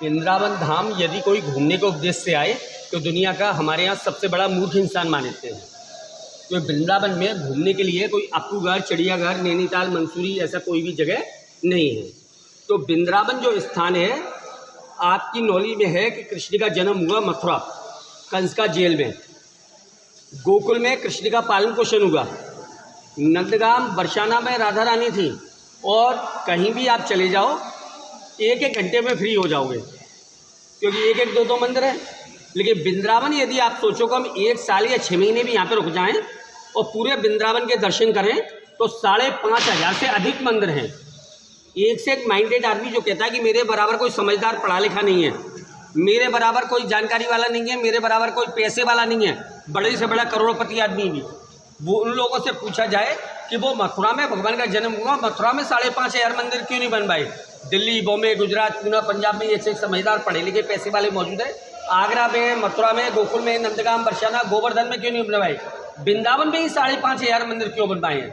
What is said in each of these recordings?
वृंदावन धाम यदि कोई घूमने के उद्देश्य से आए तो दुनिया का हमारे यहाँ सबसे बड़ा मूर्ख इंसान मानते हैं। तो वृंदावन में घूमने के लिए कोई अपूगढ़, चिड़ियाघर, नैनीताल, मंसूरी ऐसा कोई भी जगह नहीं है। तो वृंदावन जो स्थान है, आपकी नॉलेज में है कि कृष्ण का जन्म हुआ मथुरा कंस का जेल में, गोकुल में कृष्ण का पालन पोषण हुआ, नंदगाम बरसाना में राधा रानी थी, और कहीं भी आप चले जाओ एक एक घंटे में फ्री हो जाओगे, क्योंकि एक एक दो दो मंदिर है। लेकिन वृंदावन यदि आप सोचो कि हम 1 साल या 6 महीने भी यहाँ पे रुक जाएं और पूरे वृंदावन के दर्शन करें तो 5,500 से अधिक मंदिर हैं। एक से एक माइंडेड आदमी जो कहता है कि मेरे बराबर कोई समझदार पढ़ा लिखा नहीं है, मेरे बराबर कोई जानकारी वाला नहीं है, मेरे बराबर कोई पैसे वाला नहीं है, बड़े से बड़ा करोड़पति आदमी भी, वो उन लोगों से पूछा जाए कि वो मथुरा में भगवान का जन्म हुआ, मथुरा में 5,500 मंदिर क्यों नहीं बनवाए? दिल्ली, बॉम्बे, गुजरात, पूना, पंजाब में ऐसे समझदार पढ़े लिखे पैसे वाले मौजूद है। आगरा में, मथुरा में, गोकुल में, नंदगाम, बरसाना, गोवर्धन में क्यों नहीं बनवाए? वृंदावन में ही 5,500 मंदिर क्यों बनवाए हैं?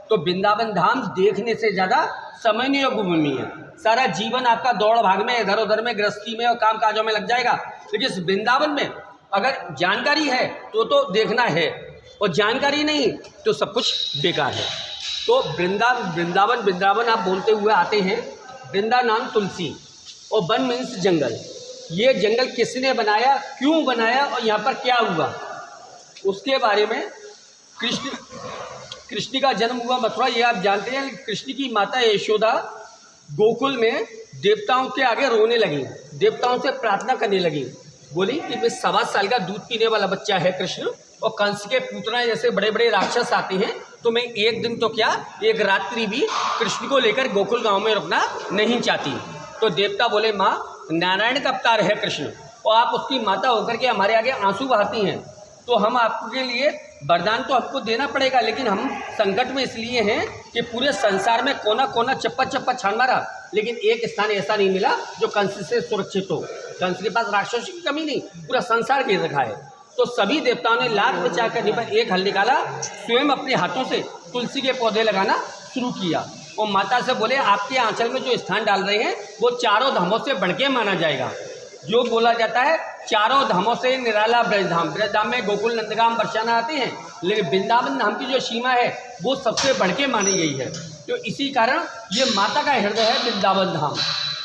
तो वृंदावन धाम देखने से ज़्यादा समझने योग्य भूमि है। सारा जीवन आपका दौड़ भाग में, इधर उधर में, गृहस्थी में और काम काजों में लग जाएगा, लेकिन इस वृंदावन में अगर जानकारी है तो देखना है, और जानकारी नहीं तो सब कुछ बेकार है। तो वृंदावन आप बोलते हुए आते हैं। वृंदा नाम तुलसी और वन मीन्स जंगल। ये जंगल किसने बनाया, क्यों बनाया और यहाँ पर क्या हुआ, उसके बारे में कृष्ण का जन्म हुआ मथुरा, ये आप जानते हैं। कृष्ण की माता यशोदा गोकुल में देवताओं के आगे रोने लगी, देवताओं से प्रार्थना करने लगी, बोली कि मैं 7 साल का दूध पीने वाला बच्चा है कृष्ण, और कंस के पुतना जैसे बड़े बड़े राक्षस आते हैं, तो मैं एक दिन तो क्या, एक रात्रि भी कृष्ण को लेकर गोकुल गांव में रुकना नहीं चाहती। तो देवता बोले, माँ नारायण का अवतार है कृष्ण, और आप उसकी माता होकर के हमारे आगे आंसू बहाती हैं, तो हम आपके लिए वरदान तो आपको देना पड़ेगा, लेकिन हम संकट में इसलिए हैं कि पूरे संसार में कोना कोना चप्पा चप्पा छान मारा, लेकिन एक स्थान ऐसा नहीं मिला जो कंस से सुरक्षित हो। कंस के पास राक्षसों की कमी नहीं, पूरा संसार घेर रखा है। तो सभी देवताओं ने लाख बचा करने पर एक हल निकाला, स्वयं अपने हाथों से तुलसी के पौधे लगाना शुरू किया, और माता से बोले आपके आंचल में जो स्थान डाल रहे हैं वो 4 धामों से बढ़ के माना जाएगा। जो बोला जाता है 4 धामों से निराला ब्रजधाम, ब्रजधाम में गोकुल, नंदगाम, बरसाना आते हैं, लेकिन वृंदावन धाम की जो सीमा है वो सबसे बढ़ के मानी गई है। तो इसी कारण ये माता का हृदय है वृंदावन धाम।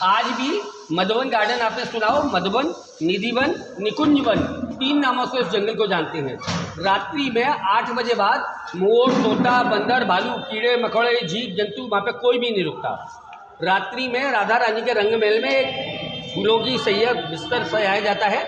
आज भी मधुबन गार्डन आपने सुना हो, मधुबन, निधिवन, निकुंजवन, 3 नामों से उस जंगल को जानते हैं। रात्रि में 8 बजे बाद मोर, तोता, बंदर, भालू, कीड़े मकोड़े, जीव जंतु वहाँ पे कोई भी नहीं रुकता। रात्रि में राधा रानी के रंगमहल में फूलों की सैया बिस्तर सजाया जाता है,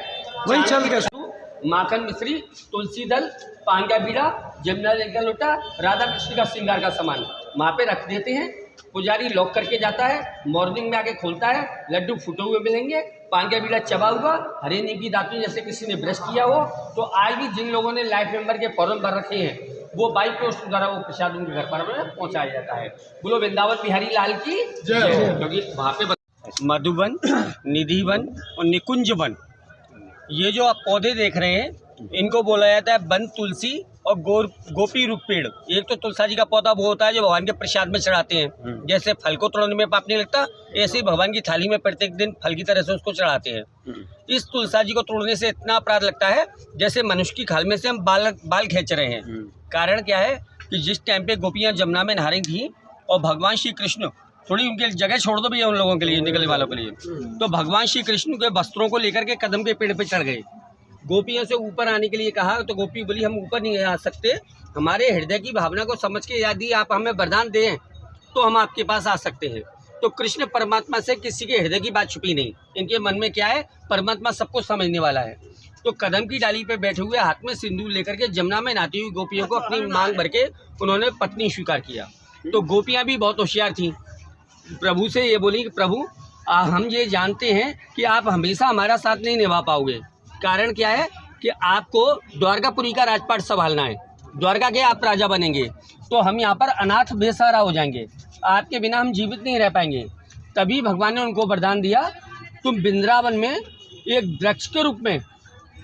वही चल के माखन मिश्री, तुलसी दल, पान का बीड़ा, जमुना जल का लोटा, राधा कृष्ण का श्रृंगार का सामान वहाँ पे रख देते हैं। पुजारी लॉक करके जाता है, मॉर्निंग में आके खोलता है, लड्डू फूटे हुए मिलेंगे, पान का बीड़ा चबा हुआ, हरे नीम की दातुन जैसे किसी ने ब्रश किया हो। तो आज भी जिन लोगों ने लाइफ मेंबर के फॉर्म भर रखे हैं वो बाई पोस्ट द्वारा वो प्रसाद उनके घर पर पहुँचाया जाता है। बोलो वृंदावन बिहारी लाल की जय। क्योंकि वहाँ पे मधुबन, निधिवन और निकुंजवन, ये जो आप पौधे देख रहे हैं इनको बोला जाता है वन तुलसी और गोपी रूप पेड़। एक तो तुलसा जी का पौधा वो होता है जो भगवान के प्रसाद में चढ़ाते हैं, जैसे फल को तोड़ने में पाप नहीं लगता, ऐसे ही भगवान की थाली में प्रत्येक दिन फल की तरह से उसको चढ़ाते हैं। इस तुलसा जी को तोड़ने से इतना अपराध लगता है जैसे मनुष्य की खाल में से हम बाल खींच रहे हैं। कारण क्या है कि जिस टाइम पे गोपियाँ जमुना में नहा रही थी और भगवान श्री कृष्ण, थोड़ी उनके जगह छोड़ दो भैया उन लोगों के लिए, निकलने वालों के लिए, तो भगवान श्री कृष्ण के वस्त्रों को लेकर के कदम के पेड़ पे चढ़ गए। गोपियों से ऊपर आने के लिए कहा तो गोपी बोली हम ऊपर नहीं आ सकते, हमारे हृदय की भावना को समझ के यदि आप हमें वरदान दें तो हम आपके पास आ सकते हैं। तो कृष्ण परमात्मा से किसी के हृदय की बात छुपी नहीं, इनके मन में क्या है, परमात्मा सबको समझने वाला है। तो कदम की डाली पे बैठे हुए हाथ में सिंदूर लेकर के जमुना में नहाती हुई गोपियों को अपनी मांग भर के उन्होंने पत्नी स्वीकार किया। तो गोपियाँ भी बहुत होशियार थीं, प्रभु से ये बोली कि प्रभु हम ये जानते हैं कि आप हमेशा हमारा साथ नहीं निभा पाओगे। कारण क्या है कि आपको द्वारकापुरी का राजपाट संभालना है, द्वारका के आप राजा बनेंगे, तो हम यहाँ पर अनाथ बेसहारा हो जाएंगे, आपके बिना हम जीवित नहीं रह पाएंगे। तभी भगवान ने उनको वरदान दिया, तुम वृंदावन में एक वृक्ष के रूप में,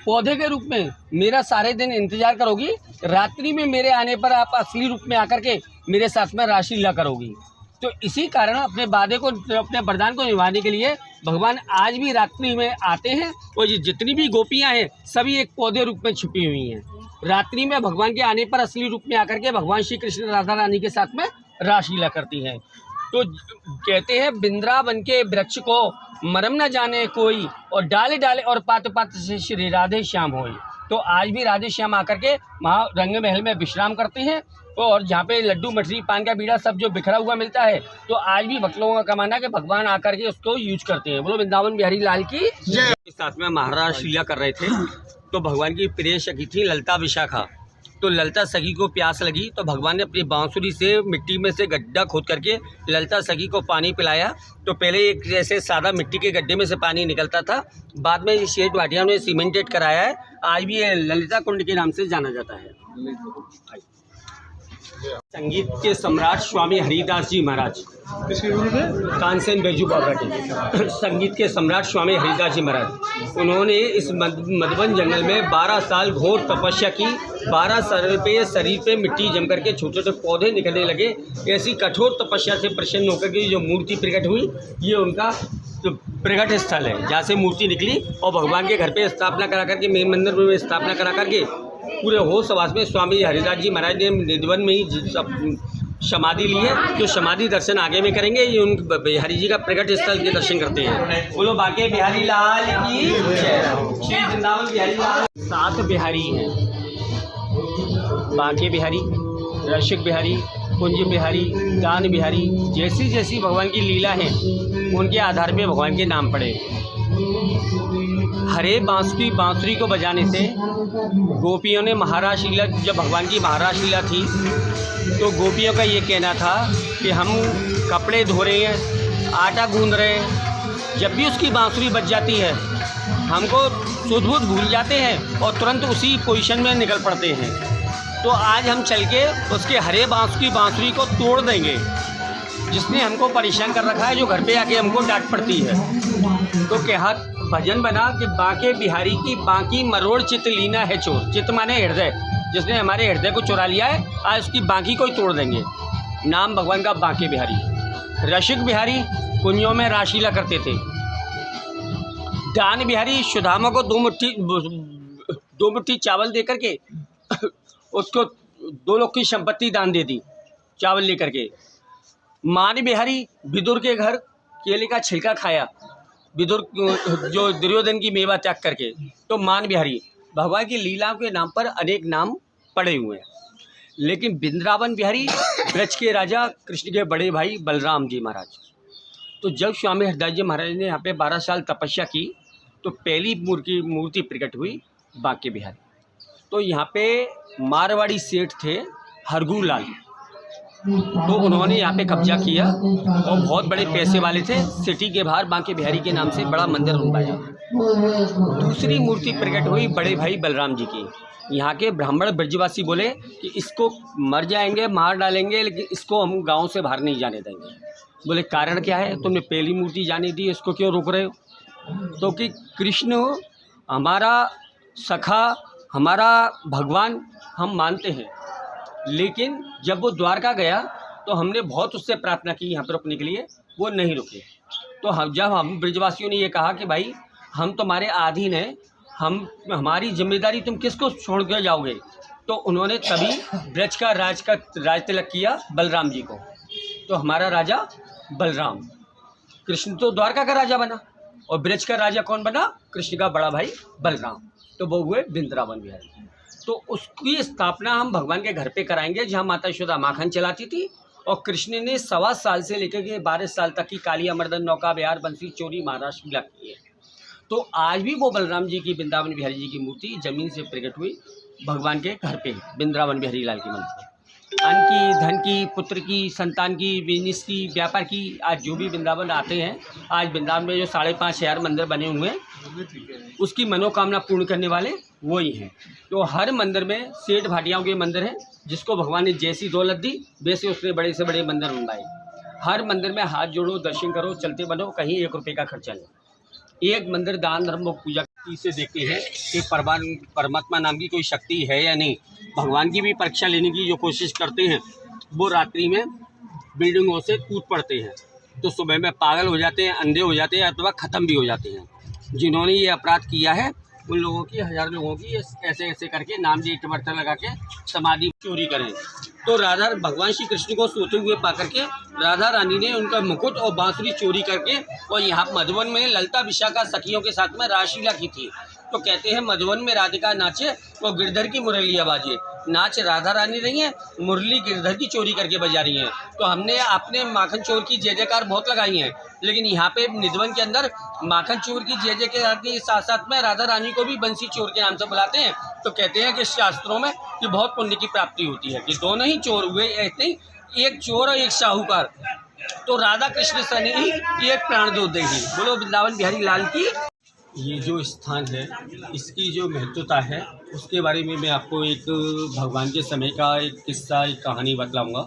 पौधे के रूप में मेरा सारे दिन इंतजार करोगी, रात्रि में मेरे आने पर आप असली रूप में आकर के मेरे साथ में रासलीला करोगी। तो इसी कारण अपने वादे को, अपने वरदान को निभाने के लिए भगवान आज भी रात्रि में आते हैं। और ये जितनी भी गोपियां हैं सभी एक पौधे रूप में छुपी हुई हैं। रात्रि में भगवान के आने पर असली रूप में आकर के भगवान श्री कृष्ण राधा रानी के साथ में रासलीला करती हैं। तो कहते हैं वृंदावन के वृक्ष को मरम न जाने कोई, और डाले डाले और पात पात से श्री राधे श्याम होई। तो आज भी राधे श्याम आकर के वहाँ रंग महल में विश्राम करते हैं। और जहाँ पे लड्डू मठरी पान का बीड़ा सब जो बिखरा हुआ मिलता है, तो आज भी भक्त लोगों का मानना है कि भगवान आकर के उसको यूज करते हैं। बोलो वृंदावन बिहारी लाल की जय। साथ में महाराज लीला कर रहे थे, तो भगवान की प्रिय सखी थी ललता विशाखा। तो ललता सखी को प्यास लगी, तो भगवान ने अपनी बांसुरी से मिट्टी में से गड्ढा खोद करके ललता सखी को पानी पिलाया। तो पहले एक जैसे सादा मिट्टी के गड्ढे में से पानी निकलता था, बाद में शेठ भाटिया ने सीमेंटेड कराया है। आज भी ये ललिता कुंड के नाम से जाना जाता है। संगीत के सम्राट स्वामी हरिदास जी महाराज, कानसेन बैजू बाबा के संगीत के सम्राट स्वामी हरिदास जी महाराज, उन्होंने इस मधुबन जंगल में 12 साल घोर तपस्या की। 12 साल पे शरीर पे मिट्टी जम करके छोटे छोटे पौधे निकलने लगे। ऐसी कठोर तपस्या से प्रसन्न होकर के जो मूर्ति प्रकट हुई, ये उनका तो प्रकट स्थल है जहाँ से मूर्ति निकली। और भगवान के घर पे स्थापना करा करके, मेन मंदिर में स्थापना करा करके पूरे होश आवास में स्वामी हरिदास जी महाराज ने निधवन में ही समाधि ली है। जो समाधि दर्शन आगे में करेंगे, ये उन बिहारी जी का प्रकट स्थल के दर्शन करते हैं। बोलो बाके बिहारी लाल की जय। श्री वृंदावन बिहारी लाल 7 बिहारी हैं। बाके बिहारी, रसिक बिहारी, कुंज बिहारी, दान बिहारी। जैसी जैसी भगवान की लीला है उनके आधार पे भगवान के नाम पड़े। हरे बांसुरी को बजाने से गोपियों ने महाराज लीला, जब भगवान की महाराज लीला थी तो गोपियों का ये कहना था कि हम कपड़े धो रहे हैं, आटा गूंद रहे हैं, जब भी उसकी बांसुरी बज जाती है हमको सुध बुध भूल जाते हैं और तुरंत उसी पोजीशन में निकल पड़ते हैं। तो आज हम चल के उसके हरे बांसुरी को तोड़ देंगे, जिसने हमको परेशान कर रखा है, जो घर पे आके हमको डांट पड़ती है। तो कहा भजन बना कि बाके बिहारी की बाकी मरोड़ चित लीना है चोर। चित माने हृदय, जिसने हमारे हृदय को चुरा लिया है, आज उसकी बाकी को ही तोड़ देंगे। नाम भगवान का बाके बिहारी। रसिक बिहारी कुंजों में रासलीला करते थे। दान बिहारी सुदामा को 2 मुट्ठी चावल दे करके उसको 2 लोग की संपत्ति दान दे दी, चावल लेकर के। मान बिहारी विदुर के घर केले का छिलका खाया, विदुर जो दुर्योधन की मेवा त्याग करके। तो मान बिहारी, भगवान की लीलाओं के नाम पर अनेक नाम पड़े हुए हैं। लेकिन वृंदावन बिहारी ब्रज के राजा कृष्ण के बड़े भाई बलराम जी महाराज। तो जब स्वामी हरिदास जी महाराज ने यहाँ पे 12 साल तपस्या की, तो पहली मूर्ति प्रकट हुई बाके बिहारी। तो यहाँ पे मारवाड़ी सेठ थे हरगू लाल, तो उन्होंने यहाँ पे कब्जा किया और बहुत बड़े पैसे वाले थे। सिटी के बाहर बांके बिहारी के नाम से बड़ा मंदिर बनवाया। दूसरी मूर्ति प्रकट हुई बड़े भाई बलराम जी की। यहाँ के ब्राह्मण ब्रजवासी बोले कि इसको मर जाएंगे, मार डालेंगे, लेकिन इसको हम गांव से बाहर नहीं जाने देंगे। बोले कारण क्या है, तुमने पहली मूर्ति जाने दी, इसको क्यों रोक रहे हो? तो कि कृष्ण हमारा सखा, हमारा भगवान हम मानते हैं, लेकिन जब वो द्वारका गया तो हमने बहुत उससे प्रार्थना की यहाँ पर रुकने के लिए, वो नहीं रुके। तो हम ब्रजवासियों ने ये कहा कि भाई हम तुम्हारे अधीन हैं, हमारी जिम्मेदारी तुम किसको छोड़ के जाओगे? तो उन्होंने तभी ब्रज का राज तिलक किया बलराम जी को। तो हमारा राजा बलराम, कृष्ण तो द्वारका का राजा बना और ब्रज का राजा कौन बना? कृष्ण का बड़ा भाई बलराम। तो वो हुए वृंदावन बिहारी। तो उसकी स्थापना हम भगवान के घर पे कराएंगे, जहाँ माता यशोदा माखन चलाती थी। और कृष्ण ने 1.25 साल से लेकर के 12 साल तक की कालिया मर्दन नौका बिहार बंसी चोरी महाराज लीला की है। तो आज भी वो बलराम जी की, वृंदावन बिहारी जी की मूर्ति जमीन से प्रकट हुई भगवान के घर पे, वृंदावन बिहारी लाल के मंदिर। अन्न की, धन की, पुत्र की, संतान की, बिजनेस की, व्यापार की, आज जो भी वृंदावन आते हैं, आज वृंदावन में जो 5,500 मंदिर बने हुए हैं, उसकी मनोकामना पूर्ण करने वाले वही हैं। तो हर मंदिर में सेठ भाटियाओं के मंदिर हैं, जिसको भगवान ने जैसी दौलत दी वैसे उसने बड़े से बड़े मंदिर बनवाए। हर मंदिर में हाथ जोड़ो, दर्शन करो, चलते बनो, कहीं 1 रुपये का खर्चा नहीं। एक मंदिर दान धर्म और पूजा से देखते हैं कि परमात्मा नाम की कोई शक्ति है या नहीं। भगवान की भी परीक्षा लेने की जो कोशिश करते हैं, वो रात्रि में बिल्डिंगों से कूद पड़ते हैं, तो सुबह में पागल हो जाते हैं, अंधे हो जाते हैं, अथवा ख़त्म भी हो जाते हैं। जिन्होंने ये अपराध किया है उन लोगों की, 1000 लोगों की ऐसे ऐसे करके नाम डेट बर्थ लगा के समाधि चोरी करें। तो राधा भगवान श्री कृष्ण को सोते हुए पा करके राधा रानी ने उनका मुकुट और बांसुरी चोरी करके और यहाँ मधुबन में ललिता विशाखा सखियों के साथ में रासलीला की थी। तो कहते हैं मधुबन में राधिका नाचे और गिरधर की मुरलियाँ बाजे। नाच राधा रानी रही है, मुरली गिरधर की चोरी करके बजा रही हैं। तो हमने अपने माखन चोर की जय जयकार बहुत लगाई हैं, लेकिन यहाँ पे निधवन के अंदर माखन चोर की जय जय के साथ साथ में राधा रानी को भी बंसी चोर के नाम से बुलाते हैं। तो कहते हैं कि शास्त्रों में कि बहुत पुण्य की प्राप्ति होती है कि दोनों ही चोर हुए, ऐसे ही एक चोर और एक साहूकार। तो राधा कृष्ण सने ही एक प्राण दो देही। बोलो वृंदावन बिहारी लाल की। ये जो स्थान है इसकी जो महत्वता है उसके बारे में मैं आपको एक भगवान के समय का एक किस्सा, एक कहानी बतलाऊंगा,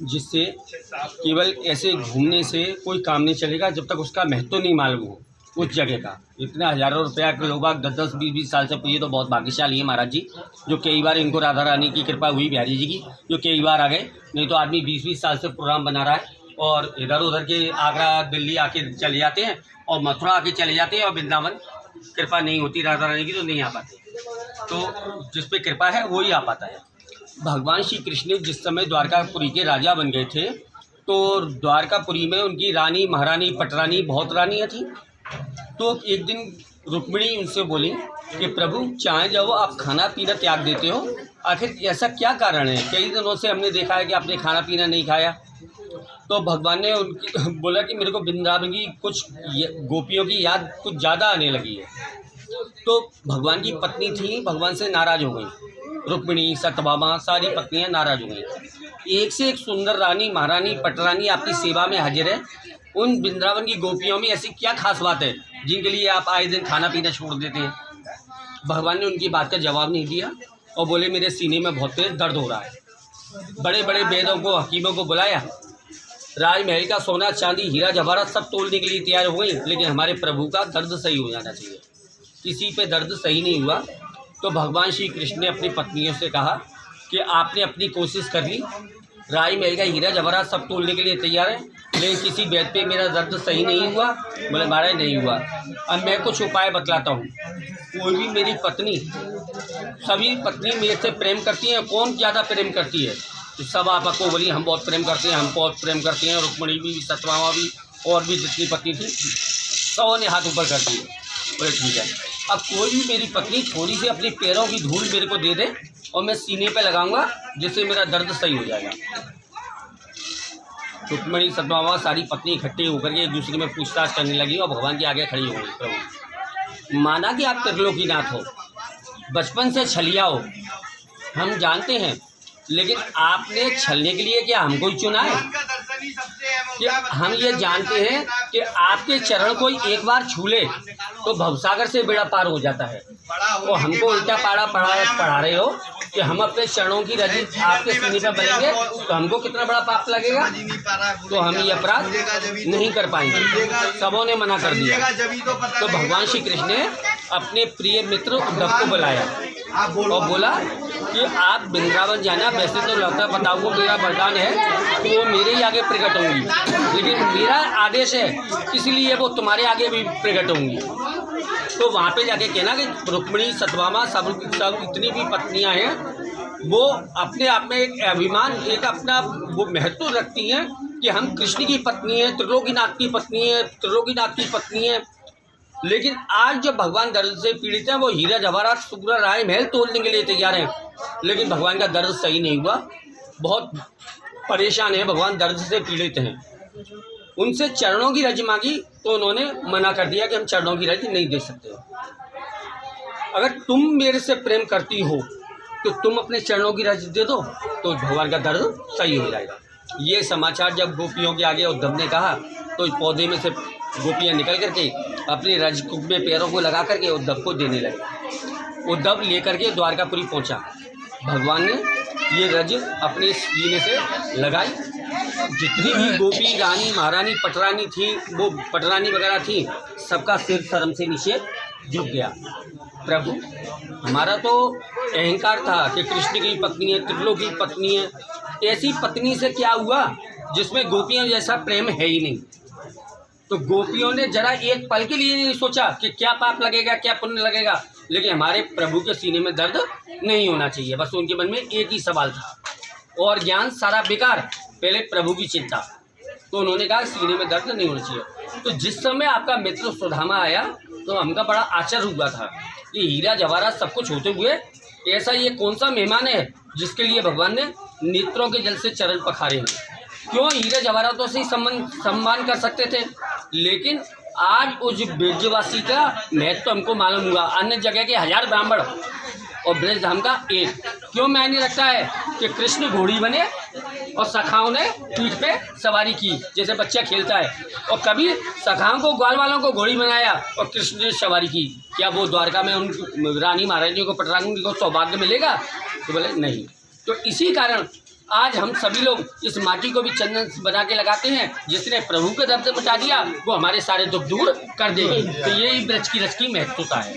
जिससे केवल ऐसे घूमने से कोई काम नहीं चलेगा जब तक उसका महत्व नहीं मालूम हो उस जगह का। इतना हज़ारों रुपया के लोग 10-10, 20-20 साल से पूछे तो बहुत भाग्यशाली है महाराज जी, जो कई बार इनको राधा रानी की कृपा हुई, बिहारी जी की, जो कई बार आ गए। नहीं तो आदमी 20-20 साल से प्रोग्राम बना रहा है और इधर उधर के आगरा दिल्ली आके चले जाते हैं और मथुरा आके चले जाते हैं और वृंदावन कृपा नहीं होती राधा रानी की तो नहीं आ पाते। तो जिस पे कृपा है वो ही आ पाता है। भगवान श्री कृष्ण जिस समय द्वारकापुरी के राजा बन गए थे तो द्वारकापुरी में उनकी रानी, महारानी, पटरानी, बहुत रानियाँ थी। तो एक दिन रुक्मिणी उनसे बोली कि प्रभु चाहे जब आप खाना पीना त्याग देते हो, आखिर ऐसा क्या कारण है? कई दिनों से हमने देखा है कि आपने खाना पीना नहीं खाया। तो भगवान ने उनकी बोला कि मेरे को वृंदावन की कुछ गोपियों की याद कुछ ज़्यादा आने लगी है। तो भगवान की पत्नी थी, भगवान से नाराज़ हो गई। रुक्मिणी, सत्यभामा, सारी पत्नियां नाराज़ हो गई। एक से एक सुंदर रानी, महारानी, पटरानी आपकी सेवा में हाजिर है। उन वृंदावन की गोपियों में ऐसी क्या खास बात है जिनके लिए आप आए दिन खाना पीना छोड़ देते हैं? भगवान ने उनकी बात का जवाब नहीं दिया और बोले मेरे सीने में बहुत तेज दर्द हो रहा है। बड़े बड़े वेदों को, हकीमों को बुलाया, राजमहल का सोना चांदी हीरा जवाहरात सब तोड़ने के लिए तैयार हो गई, लेकिन हमारे प्रभु का दर्द सही हो जाना चाहिए। किसी पे दर्द सही नहीं हुआ। तो भगवान श्री कृष्ण ने अपनी पत्नियों से कहा कि आपने अपनी कोशिश कर ली, राजमहल का हीरा जवाहरात सब तोड़ने के लिए तैयार है, लेकिन किसी बेद पे मेरा दर्द सही नहीं हुआ। बोले महाराज नहीं हुआ। अब मैं कुछ उपाय बतलाता हूँ। कोई भी मेरी पत्नी, सभी पत्नी मेरे से प्रेम करती हैं, कौन ज़्यादा प्रेम करती है? तो सब आपको बोली हम बहुत प्रेम करते हैं, हम बहुत प्रेम करते हैं। रुक्मिणी भी, सत्यभामा भी, और भी जितनी पत्नी थी सबों ने हाथ ऊपर कर दिए। बोले ठीक है, अब कोई भी मेरी पत्नी थोड़ी सी अपने पैरों की धूल मेरे को दे दे और मैं सीने पे लगाऊंगा, जिससे मेरा दर्द सही हो जाएगा। रुक्मिणी, सत्यभामा सारी पत्नी इकट्ठी होकर के एक दूसरे में पूछताछ करने लगी और भगवान के आगे खड़ी हो गई। प्रभु माना कि आप त्रिलोकीनाथ हो, बचपन से छलिया हो, हम जानते हैं, लेकिन आपने छलने के लिए क्या हमको ही चुना है? कि हम ये जानते हैं कि आपके चरण कोई एक बार छू ले तो भवसागर से बेड़ा पार हो जाता है, और हमको उल्टा पाड़ा पढ़ा रहे हो कि हम अपने चरणों की रजी आपके सीने पर बनेंगे तो हमको कितना बड़ा पाप लगेगा। तो हम ये अपराध नहीं कर पाएंगे। सबों ने मना कर दिया। तो भगवान श्री कृष्ण ने अपने प्रिय मित्र उद्धव को बुलाया और बोला कि आप वृंदावन जाना। वैसे तो लौटा बताओ वो मेरा वरदान है कि वो मेरे ही आगे प्रकट होंगी, लेकिन मेरा आदेश है इसलिए वो तुम्हारे आगे भी प्रकट होंगी। तो वहाँ पे जाके कहना कि रुक्मिणी, सत्यभामा सब इतनी भी पत्नियाँ हैं वो अपने आप में एक अभिमान, एक अपना वो महत्व रखती हैं कि हम कृष्ण की पत्नी हैं, त्रिलोकीनाथ की पत्नी हैं, त्रिलोकीनाथ की पत्नी हैं। लेकिन आज जो भगवान दर्द से पीड़ित हैं वो हीरा जवाहरात सुग्रा राय महल तोड़ने के लिए तैयार हैं, लेकिन भगवान का दर्द सही नहीं हुआ, बहुत परेशान है, भगवान दर्द से पीड़ित हैं। उनसे चरणों की रज मांगी तो उन्होंने मना कर दिया कि हम चरणों की रज नहीं दे सकते। अगर तुम मेरे से प्रेम करती हो तो तुम अपने चरणों की रज दे दो तो भगवान का दर्द सही हो जाएगा। ये समाचार जब गोपियों के आगे उद्धव ने कहा तो पौधे में से गोपियाँ निकल करके अपने रज में पैरों को लगा करके उद्धव को देने लगे। उद्धव लेकर के द्वारकापुरी पहुंचा। भगवान ने ये रज अपने सीने से लगाई। जितनी भी गोपी, रानी, महारानी, पटरानी थी, वो पटरानी वगैरह थी, सबका सिर शर्म से नीचे झुक गया। प्रभु हमारा तो अहंकार था कि कृष्ण की पत्नी है, त्रिलोक की पत्नी है, ऐसी पत्नी से क्या हुआ जिसमें गोपियों जैसा प्रेम है ही नहीं। तो गोपियों ने जरा एक पल के लिए नहीं सोचा कि क्या पाप लगेगा, क्या पुण्य लगेगा, लेकिन हमारे प्रभु के सीने में दर्द नहीं होना चाहिए। बस उनके मन में एक ही सवाल था, और ज्ञान सारा बेकार, पहले प्रभु की चिंता। तो उन्होंने कहा सीने में दर्द नहीं होना चाहिए। तो जिस समय आपका मित्र सुदामा आया तो हमका बड़ा आश्चर्य हुआ था कि हीरा जवाहरात सब कुछ होते हुए ऐसा ये कौन सा मेहमान है जिसके लिए भगवान ने नेत्रों के जल से चरण पखारे हैं। क्यों हीरे जवाहरातों से ही सम्मान कर सकते थे, लेकिन आज उस ब्रजवासी का महत्व हमको मालूम हुआ। अन्य जगह के 1000 ब्राह्मण और ब्रज धाम का एक क्यों मायने रखता है कि कृष्ण घोड़ी बने और सखाओं ने पीठ पे सवारी की, जैसे बच्चा खेलता है, और कभी सखाओं को ग्वाल वालों को घोड़ी बनाया और कृष्ण ने सवारी की। क्या वो द्वारका में उन रानी महारानी को पटरानी को सौभाग्य मिलेगा? तो बोले नहीं। तो इसी कारण आज हम सभी लोग इस माटी को भी चंदन बना के लगाते हैं। जिसने प्रभु के दर्द मिटा दिया वो हमारे सारे दुख दूर कर देगी। तो यही ब्रज की रस की महत्वता है।